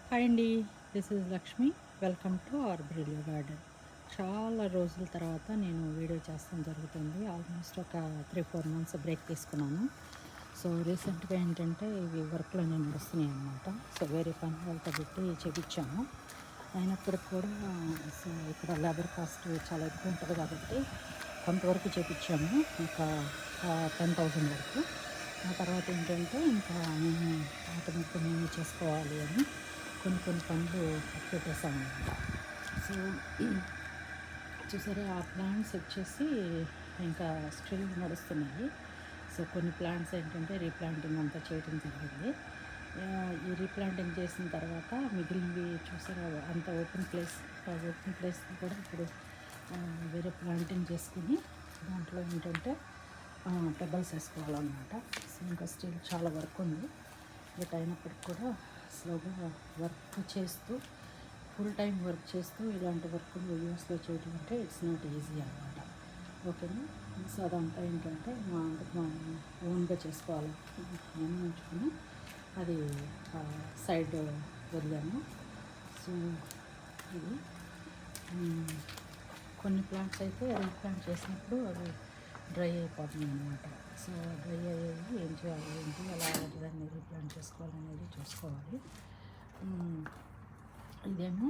Hi అండి, this is Lakshmi. Welcome to our Brilio garden. చాలా రోజుల తర్వాత నేను వీడియో చేస్తాం జరుగుతుంది. ఆల్మోస్ట్ ఒక 3-4 మంత్స్ బ్రేక్ తీసుకున్నాను. సో రీసెంట్గా ఏంటంటే ఇవి వర్క్లు అనేవి నడుస్తున్నాయి అన్నమాట. సో వేరే పని వాళ్ళతో పెట్టి చేపించాము. అయినప్పటికి కూడా సో ఇక్కడ లేబర్ కాస్ట్ చాలా ఎక్కువ ఉంటుంది కాబట్టి కొంతవరకు చేపించాము, ఇంకా 10,000 వరకు. ఆ తర్వాత ఏంటంటే ఇంకా మేము ఆటోమేటిక్గా మేమే చేసుకోవాలి అని కొన్ని పనులు పెట్టేసామన్నమాట. సో చూసారా, ఆ ప్లాంట్స్ వచ్చేసి ఇంకా స్టిల్ నడుస్తున్నాయి. సో కొన్ని ప్లాంట్స్ ఏంటంటే రీప్లాంటింగ్ అంతా చేయడం జరిగింది. ఈ రీప్లాంటింగ్ చేసిన తర్వాత మిగిలినవి చూసారా, అంత ఓపెన్ ప్లేస్ కూడా ఇప్పుడు వేరే ప్లాంటింగ్ చేసుకుని దాంట్లో ఏంటంటే పెబల్స్ వేసుకోవాలన్నమాట. సో ఇంకా స్టిల్ చాలా వర్క్ ఉంది. బట్ అయినప్పటికి కూడా స్లోగా వర్క్ చేస్తూ, ఫుల్ టైం వర్క్ చేస్తూ ఇలాంటి వర్క్ యూఎస్లో చేయడం అంటే ఇట్స్ నాట్ ఈజీ అనమాట. ఓకేనా. సో అదంతా ఏంటంటే మా ఓన్గా చేసుకోవాలి నిర్ణయించుకుని అది సైడ్ వదిలాము. సో ఇది కొన్ని ప్లాంట్స్ అయితే రీప్లాంట్ చేసినప్పుడు అవి డ్రై అయిపోతుంది అనమాట. సో డ్రై అయ్యేది ఏం చేయాలి ఏంటి, ఎలా దాన్ని రీప్లాంట్ చేసుకోవాలనేది చూసుకోవాలి. ఇదేమో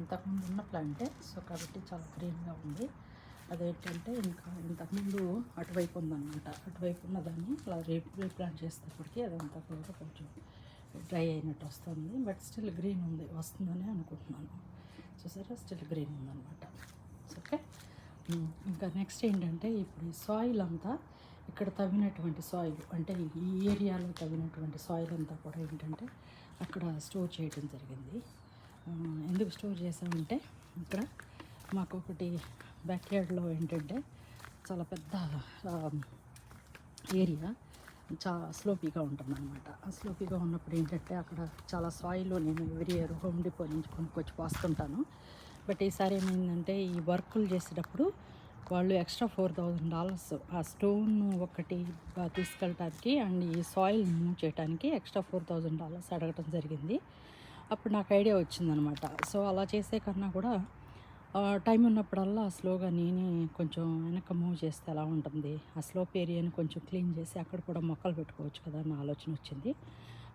ఇంతకుముందు ఉన్న ప్లాంటే, సో కాబట్టి చాలా గ్రీన్గా ఉంది. అదేంటంటే ఇంకా ఇంతకుముందు అటువైపు ఉందన్నమాట. అటువైపు ఉన్న దాన్ని అలా రీప్లాంట్ చేసేటప్పటికి అదంతా కూడా కొంచెం డ్రై అయినట్టు వస్తుంది. బట్ స్టిల్ గ్రీన్ ఉంది, వస్తుందని అనుకుంటున్నాను. చూసారా, స్టిల్ గ్రీన్ ఉందన్నమాట. ఓకే. ఇంకా నెక్స్ట్ ఏంటంటే ఇప్పుడు ఈ సాయిల్ అంతా ఇక్కడ తవ్వినటువంటి సాయిల్, అంటే ఈ ఏరియాలో తవ్వినటువంటి సాయిల్ అంతా కూడా ఏంటంటే అక్కడ స్టోర్ చేయడం జరిగింది. ఎందుకు స్టోర్ చేసామంటే ఇక్కడ మాకు ఒకటి బ్యాక్యార్డ్లో ఏంటంటే చాలా పెద్ద ఏరియా, చాలా స్లోపీగా ఉంటుందన్నమాట. ఆ స్లోపీగా ఉన్నప్పుడు ఏంటంటే అక్కడ చాలా సాయిల్ నేను ఎవ్రీ ఇయర్ హోమ్ డిపో నుంచి కొనుక్కొచ్చి పోస్తుంటాను. బట్ ఈసారి ఏమైందంటే ఈ వర్కులు చేసేటప్పుడు వాళ్ళు ఎక్స్ట్రా $4,000 ఆ స్టోన్ ఒకటి తీసుకెళ్ళటానికి అండ్ ఈ సాయిల్ మూవ్ చేయడానికి ఎక్స్ట్రా $4,000 అడగటం జరిగింది. అప్పుడు నాకు ఐడియా వచ్చిందనమాట. సో అలా చేసే కన్నా కూడా టైం ఉన్నప్పుడల్లా స్లోగా నేనే కొంచెం వెనక మూవ్ చేస్తే ఎలా ఉంటుంది, ఆ స్లోప్ ఏరియాని కొంచెం క్లీన్ చేసి అక్కడ కూడా మొక్కలు పెట్టుకోవచ్చు కదా అన్న ఆలోచన వచ్చింది.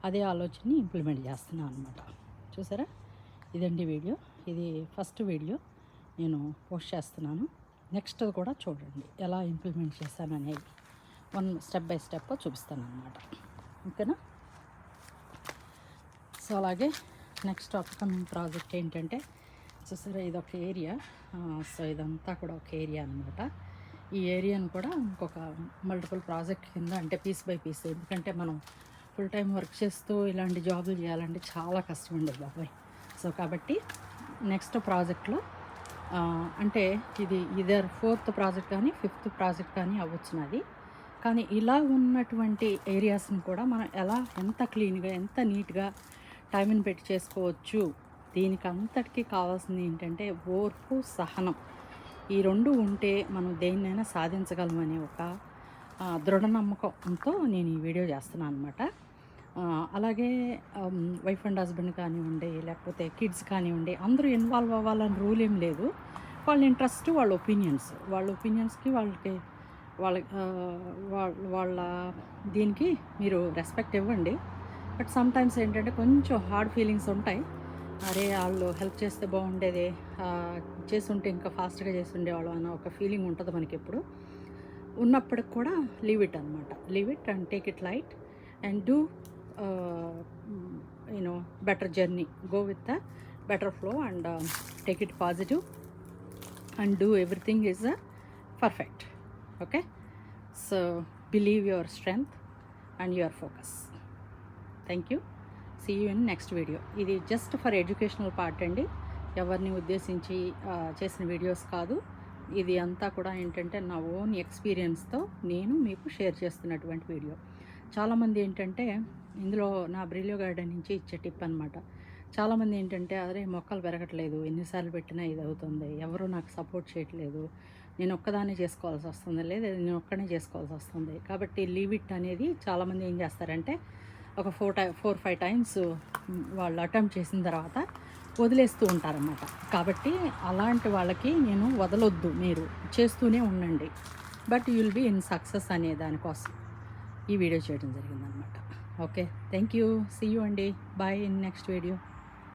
అదే ఆలోచనని ఇంప్లిమెంట్ చేస్తున్నాను అనమాట. చూసారా, ఇదండి వీడియో. ఇది ఫస్ట్ వీడియో నేను పోస్ట్ చేస్తున్నాను. నెక్స్ట్ కూడా చూడండి ఎలా ఇంప్లిమెంట్ చేశాను అనేది స్టెప్ బై స్టెప్ చూపిస్తాను అన్నమాట. ఓకేనా. సో అలాగే నెక్స్ట్ అప్కమింగ్ ప్రాజెక్ట్ ఏంటంటే చూసారా, ఇది ఒక ఏరియా. సో ఇదంతా కూడా ఒక ఏరియా అనమాట. ఈ ఏరియాను కూడా ఇంకొక మల్టిపుల్ ప్రాజెక్ట్ కింద, అంటే పీస్ బై పీస్, ఎందుకంటే మనం ఫుల్ టైం వర్క్ చేస్తూ ఇలాంటి జాబులు చేయాలంటే చాలా కష్టం ఉండేది బాబాయ్. సో కాబట్టి నెక్స్ట్ ప్రాజెక్ట్లో అంటే ఇది ఇదర్ 4th ప్రాజెక్ట్ కానీ 5th ప్రాజెక్ట్ కానీ అవ్వచ్చు నాది. కానీ ఇలా ఉన్నటువంటి ఏరియాస్ని కూడా మనం ఎంత క్లీన్గా, ఎంత నీట్గా టైంని పెట్టి చేసుకోవచ్చు. దీనికి అంతటికీ కావాల్సింది ఏంటంటే ఓర్పు, సహనం. ఈ రెండు ఉంటే మనం దేన్నైనా సాధించగలమనే ఒక దృఢ నమ్మకంతో నేను ఈ వీడియో చేస్తున్నాను అనమాట. అలాగే వైఫ్ అండ్ హస్బెండ్ కానివ్వండి, లేకపోతే కిడ్స్ కానివ్వండి, అందరూ ఇన్వాల్వ్ అవ్వాలని రూల్ ఏం లేదు. వాళ్ళ ఇంట్రెస్ట్, వాళ్ళ ఒపీనియన్స్కి వాళ్ళ దీనికి మీరు రెస్పెక్ట్ ఇవ్వండి. బట్ సమ్టైమ్స్ ఏంటంటే కొంచెం హార్డ్ ఫీలింగ్స్ ఉంటాయి. అరే వాళ్ళు హెల్ప్ చేస్తే బాగుండేది, చేస్తుంటే ఇంకా ఫాస్ట్గా చేసి ఉండేవాళ్ళు అన్న ఒక ఫీలింగ్ ఉంటుంది మనకి. ఎప్పుడు ఉన్నప్పటికి కూడా లీవ్ ఇట్ అనమాట. Leave it and take it light and do better journey. Go with the better flow and take it positive and do everything is perfect. Okay. So believe your strength and your focus. Thank you. See you in next video. ఇది just for educational part అండి, ఎవరిని ఉద్దేశించి చేసిన videos కాదు. ఇది అంతా కూడా ఏంటంటే నా ఓన్ ఎక్స్పీరియన్స్తో నేను మీకు షేర్ చేస్తున్నటువంటి వీడియో. చాలామంది ఏంటంటే ఇందులో నా బ్రిలియో గార్డెన్ నుంచి ఇచ్చే టిప్ అనమాట. చాలామంది ఏంటంటే అరే మొక్కలు పెరగట్లేదు, ఎన్నిసార్లు పెట్టినా ఇది అవుతుంది, ఎవరు నాకు సపోర్ట్ చేయట్లేదు, నేను ఒక్కదాన్నే చేసుకోవాల్సి వస్తుంది, లేదా నేను ఒక్కనే చేసుకోవాల్సి వస్తుంది. కాబట్టి లీవ్ ఇట్ అనేది చాలామంది ఏం చేస్తారంటే ఒక 4-5 టైమ్స్ వాళ్ళు అటెంప్ట్ చేసిన తర్వాత వదిలేస్తూ ఉంటారన్నమాట. కాబట్టి అలాంటి వాళ్ళకి నేను వదలొద్దు, మీరు చేస్తూనే ఉండండి, but you will be in success అనే దానికోసం ఈ వీడియో చేయడం జరిగిందనమాట. Okay, thank you, see you అండి, బాయ్ ఇన్ నెక్స్ట్ వీడియో.